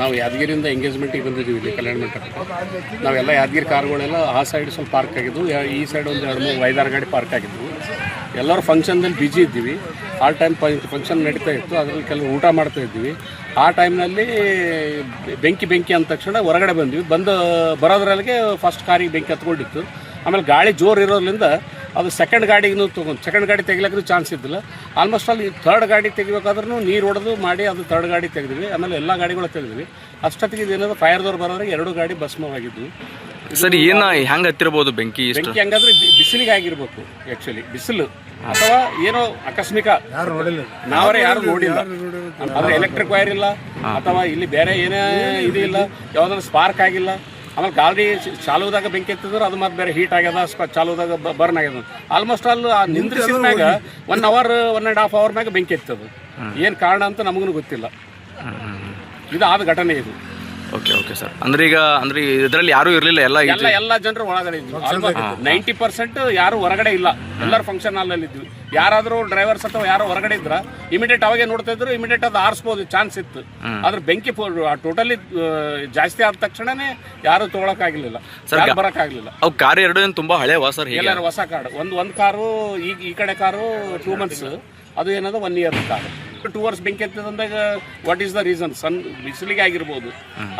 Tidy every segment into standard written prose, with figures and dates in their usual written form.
ನಾವು ಯಾದಗಿರಿಯಿಂದ ಎಂಗೇಜ್ಮೆಂಟಿಗೆ ಬಂದಿದ್ದೀವಿ ಇಲ್ಲಿ ಕಲ್ಯಾಣ ಮಂಟಪಕ್ಕೆ. ನಾವೆಲ್ಲ ಯಾದಗಿರಿ ಕಾರುಗಳೆಲ್ಲ ಆ ಸೈಡ್ ಸ್ವಲ್ಪ ಪಾರ್ಕ್ ಆಗಿದ್ವು, ಈ ಸೈಡ್ ಒಂದು 2-3-5-6 ಗಾಡಿ ಪಾರ್ಕ್ ಆಗಿದ್ವು. ಎಲ್ಲರೂ ಫಂಕ್ಷನ್ದಲ್ಲಿ ಬ್ಯುಸಿ ಇದ್ದೀವಿ. ಆಲ್ ಟೈಮ್ ಫಂಕ್ಷನ್ ನಡೀತಾ ಇತ್ತು, ಅದರಲ್ಲಿ ಕೆಲವು ಊಟ ಮಾಡ್ತಾ ಇದ್ವಿ. ಆ ಟೈಮ್ನಲ್ಲಿ ಬೆಂಕಿ ಅಂದ ತಕ್ಷಣ ಹೊರಗಡೆ ಬಂದ್ವಿ. ಬರೋದ್ರಲ್ಲಿಗೆ ಫಸ್ಟ್ ಕಾರಿಗೆ ಬೆಂಕಿ ಹತ್ಕೊಂಡಿತ್ತು. ಆಮೇಲೆ ಗಾಳಿ ಜೋರು ಇರೋದ್ರಿಂದ ಅದು ಸೆಕೆಂಡ್ ಗಾಡಿಗೂ ಸೆಕೆಂಡ್ ಗಾಡಿ ತೆಗಿಲಿಕ್ಕೂ ಚಾನ್ಸ್ ಇದ್ದಿಲ್ಲ. ಆಲ್ಮೋಸ್ಟ್ ಅಲ್ಲಿ ಥರ್ಡ್ ಗಾಡಿ ತೆಗಿಬೇಕಾದ್ರೂ ನೀರು ಹೊಡೆದು ಮಾಡಿ ಅದು ಥರ್ಡ್ ಗಾಡಿ ತೆಗೆದ್ವಿ. ಆಮೇಲೆ ಎಲ್ಲ ಗಾಡಿಗಳು ತೆಗೆದ್ವಿ. ಅಷ್ಟೊತ್ತಿಗೆ ಇದೇನಾದ್ರು ಫೈರ್ದವ್ರು ಬರೋರಿಗೆ 2 ಗಾಡಿ ಭಸ್ಮವಾಗಿದ್ವು. ಸರಿ, ಏನು ಹೆಂಗೆ ಹತ್ತಿರ್ಬೋದು ಬೆಂಕಿ? ಹಂಗಾದ್ರೆ ಬಿಸಿಲಿಗೆ ಆಗಿರ್ಬೇಕು ಆ್ಯಕ್ಚುಲಿ, ಬಿಸಿಲು ಅಥವಾ ಏನೋ ಆಕಸ್ಮಿಕ, ನಾವರೇ ಯಾರು ನೋಡಿಲ್ಲ. ಆದರೆ ಎಲೆಕ್ಟ್ರಿಕ್ ವೈರ್ ಇಲ್ಲ ಅಥವಾ ಇಲ್ಲಿ ಬೇರೆ ಏನೇ ಇದು ಇಲ್ಲ, ಯಾವುದಾದ್ರು ಸ್ಪಾರ್ಕ್ ಆಗಿಲ್ಲ. ಆಮೇಲೆ ಗಾಡಿ ಚಾಲುದಾಗ ಬೆಂಕಿ ಎತ್ತಿದ್ರು ಅದು ಮತ್ತೆ ಬೇರೆ ಹೀಟ್ ಆಗ್ಯದ, ಚಾಲುದಾಗ ಬರ್ನ್ ಆಗ್ಯದ. ಆಲ್ಮೋಸ್ಟ್ ಅಲ್ಲಿ ನಿಂದ್ರಿಸಿದ ಮ್ಯಾಗ 1 ಅವರ್ 1.5 ಅವರ್ ಮ್ಯಾಗ ಬೆಂಕಿ ಎತ್ತದು. ಏನು ಕಾರಣ ಅಂತ ನಮಗೂ ಗೊತ್ತಿಲ್ಲ. ಇದು ಆದ ಘಟನೆ ಇದು. Okay sir. ಅಂದ್ರೆ ಇದರಲ್ಲಿ ಯಾರು ಇರಲಿಲ್ಲ, ಎಲ್ಲ ಜನರು ಒಳಗಡೆ ಇದ್ವಿ. 90% ಯಾರು ಹೊರಗಡೆ ಇಲ್ಲ, ಎಲ್ಲರೂ ಫಂಕ್ಷನ್ ಹಾಲಲ್ಲಿ ಇದ್ವಿ. ಯಾರಾದರೂ ಡ್ರೈವರ್ಸ್ ಅಥವಾ ಯಾರೋ ಹೊರಗಡೆ ಇದ್ರ ಇಮಿಡಿಯೇಟ್ ಅವಾಗೆ ನೋಡ್ತಾ ಇದ್ರು, ಇಮಿಡಿಯೇಟ್ ಅದು ಆರಿಸ್ಬೋದು, ಚಾನ್ಸ್ ಇತ್ತು. ಆದ್ರೆ ಬೆಂಕಿ ಟೋಟಲಿ ಜಾಸ್ತಿ ಆದ ತಕ್ಷಣನೇ ಯಾರು ತಗೊಳಕ್ಕಾಗಲಿಲ್ಲ, ಬರಕ್ಕಾಗಲಿಲ್ಲ. ಅವು ಕಾರ್ 2 ತುಂಬಾ ಹಳೆವಾ ಸರ್? ಎಲ್ಲರೂ ಹೊಸ ಕಾರು. ಒಂದು ಕಾರು ಈ ಕಡೆ ಕಾರು 2 months, ಅದು ಏನದ 1 year ಕಾರು. 2 hours ಬೆಂಕಿ ಎತ್ತದಂದಾಗ ವಾಟ್ ಈಸ್ ದ ರೀಸನ್? ಬಿಸಿಲಿಗೆ ಆಗಿರ್ಬೋದು,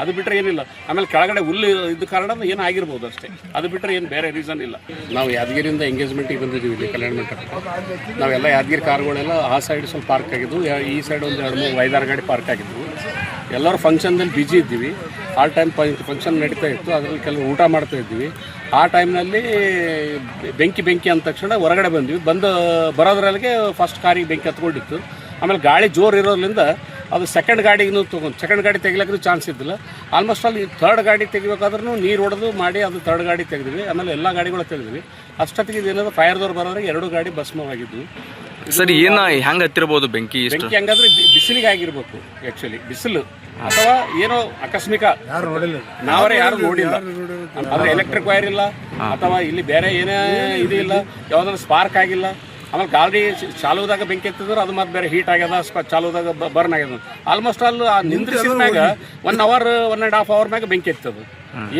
ಅದು ಬಿಟ್ಟರೆ ಏನಿಲ್ಲ. ಆಮೇಲೆ ಕೆಳಗಡೆ ಹುಲ್ಲು ಇದ್ದ ಕಾರಣ ಏನು ಆಗಿರ್ಬೋದು ಅಷ್ಟೇ, ಅದು ಬಿಟ್ಟರೆ ಏನು ಬೇರೆ ರೀಸನ್ ಇಲ್ಲ. ನಾವು ಯಾದಗಿರಿಯಿಂದ ಎಂಗೇಜ್ಮೆಂಟಿಗೆ ಬಂದಿದ್ದೀವಿ ಇಲ್ಲಿ ಕಲ್ಯಾಣ ಮಂಟಪಕ್ಕೆ. ನಾವೆಲ್ಲ ಯಾದಗಿರಿ ಕಾರುಗಳೆಲ್ಲ ಆ ಸೈಡ್ ಸ್ವಲ್ಪ ಪಾರ್ಕ್ ಆಗಿದ್ವು, ಈ ಸೈಡ್ ಒಂದು 2-3-5-6 ಗಾಡಿ ಪಾರ್ಕ್ ಆಗಿದ್ವು. ಎಲ್ಲರೂ ಫಂಕ್ಷನ್ದಲ್ಲಿ ಬ್ಯುಸಿ ಇದ್ದೀವಿ. ಆಲ್ ಟೈಮ್ ಫಂಕ್ಷನ್ ನಡೀತಾ ಇತ್ತು, ಅದರಲ್ಲಿ ಕೆಲವು ಊಟ ಮಾಡ್ತಾ ಇದ್ವಿ. ಆ ಟೈಮ್ನಲ್ಲಿ ಬೆಂಕಿ ಅಂದ ತಕ್ಷಣ ಹೊರಗಡೆ ಬಂದ್ವಿ. ಬರೋದ್ರಲ್ಲಿಗೆ ಫಸ್ಟ್ ಕಾರಿಗೆ ಬೆಂಕಿ ಹತ್ಕೊಂಡಿತ್ತು. ಆಮೇಲೆ ಗಾಳಿ ಜೋರು ಇರೋದ್ರಿಂದ ಅದು ಸೆಕೆಂಡ್ ಗಾಡಿಗೂ ಸೆಕೆಂಡ್ ಗಾಡಿ ತೆಗಿಲಿಕ್ಕೂ ಚಾನ್ಸ್ ಇದ್ದಿಲ್ಲ. ಆಲ್ಮೋಸ್ಟ್ ಅಲ್ಲಿ ಥರ್ಡ್ ಗಾಡಿ ತೆಗಿಬೇಕಾದ್ರೂ ನೀರು ಹೊಡೆದು ಮಾಡಿ ಅದು ಥರ್ಡ್ ಗಾಡಿ ತೆಗೆದ್ವಿ. ಆಮೇಲೆ ಎಲ್ಲ ಗಾಡಿಗಳು ತೆಗೆದ್ವಿ. ಅಷ್ಟೊತ್ತಿಗೆ ಇದೇನಾದ್ರು ಫೈರ್ದವ್ರು ಬರೋರಿಗೆ 2 ಗಾಡಿ ಭಸ್ಮವಾಗಿದ್ವು. ಸರಿ, ಏನು ಹೆಂಗೆ ಹತ್ತಿರ್ಬೋದು ಬೆಂಕಿ? ಹಂಗಾದ್ರೆ ಬಿಸಿಲಿಗೆ ಆಗಿರ್ಬೇಕು ಆ್ಯಕ್ಚುಲಿ, ಬಿಸಿಲು ಅಥವಾ ಏನೋ ಆಕಸ್ಮಿಕ, ನಾವರೇ ಯಾರು ನೋಡಿಲ್ಲ. ಆದರೆ ಎಲೆಕ್ಟ್ರಿಕ್ ವೈರ್ ಇಲ್ಲ ಅಥವಾ ಇಲ್ಲಿ ಬೇರೆ ಏನೇ ಇದು ಇಲ್ಲ, ಯಾವುದಾದ್ರು ಸ್ಪಾರ್ಕ್ ಆಗಿಲ್ಲ. ಆಮೇಲೆ ಗಾಡಿ ಚಾಲುದಾಗ ಬೆಂಕಿ ಎತ್ತಿದ್ರು ಅದು ಮತ್ತೆ ಬೇರೆ ಹೀಟ್ ಆಗ್ಯದ, ಚಾಲುದಾಗ ಬರ್ನ್ ಆಗ್ಯದ. ಆಲ್ಮೋಸ್ಟ್ ಅಲ್ಲಿ ನಿಂದ್ರಿಸಿದ ಮ್ಯಾಗ 1 ಅವರ್ 1.5 ಅವರ್ ಮ್ಯಾಗ ಬೆಂಕಿ ಎತ್ತದು.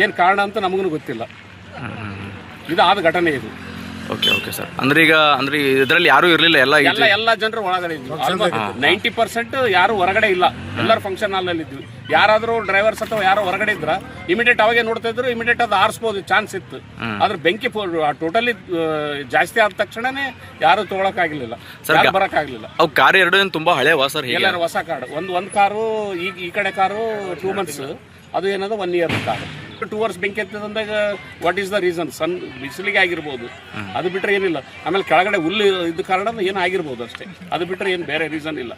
ಏನು ಕಾರಣ ಅಂತ ನಮಗೂ ಗೊತ್ತಿಲ್ಲ. ಇದು ಆದ ಘಟನೆ ಇದು. Okay sir. ಅಂದ್ರೆ ಇದರಲ್ಲಿ ಯಾರು ಇರಲಿಲ್ಲ, ಎಲ್ಲ ಜನರು ಒಳಗಡೆ ಇದ್ವಿ. 90% ಯಾರು ಹೊರಗಡೆ ಇಲ್ಲ, ಎಲ್ಲರೂ ಫಂಕ್ಷನ್ ಹಾಲಲ್ಲಿ ಇದ್ವಿ. ಯಾರಾದರೂ ಡ್ರೈವರ್ಸ್ ಅಥವಾ ಯಾರೋ ಹೊರಗಡೆ ಇದ್ರ ಇಮಿಡಿಯೇಟ್ ಅವಾಗೆ ನೋಡ್ತಾ ಇದ್ರು, ಇಮಿಡಿಯೇಟ್ ಅದು ಆರಿಸ್ಬೋದು, ಚಾನ್ಸ್ ಇತ್ತು. ಆದ್ರೆ ಬೆಂಕಿ ಟೋಟಲಿ ಜಾಸ್ತಿ ಆದ ತಕ್ಷಣನೇ ಯಾರು ತಗೊಳಕ್ಕಾಗಲಿಲ್ಲ, ಬರಕ್ಕಾಗಲಿಲ್ಲ. ಅವು ಕಾರ್ 2 ತುಂಬಾ ಹಳೆವಾ ಸರ್? ಎಲ್ಲರೂ ಹೊಸ ಕಾರು. ಒಂದು ಕಾರು ಈ ಕಡೆ ಕಾರು 2 months, ಅದು ಏನದ 1 year ಕಾರು. 2 hours ಬೆಂಕಿ ಎತ್ತದಂದಾಗ ವಾಟ್ ಈಸ್ ದ ರೀಸನ್? ಬಿಸಿಲಿಗೆ ಆಗಿರ್ಬೋದು, ಅದು ಬಿಟ್ಟರೆ ಏನಿಲ್ಲ. ಆಮೇಲೆ ಕೆಳಗಡೆ ಹುಲ್ಲು ಇದ್ದ ಕಾರಣ ಏನು ಆಗಿರ್ಬೋದು ಅಷ್ಟೇ, ಅದು ಬಿಟ್ಟರೆ ಏನು ಬೇರೆ ರೀಸನ್ ಇಲ್ಲ.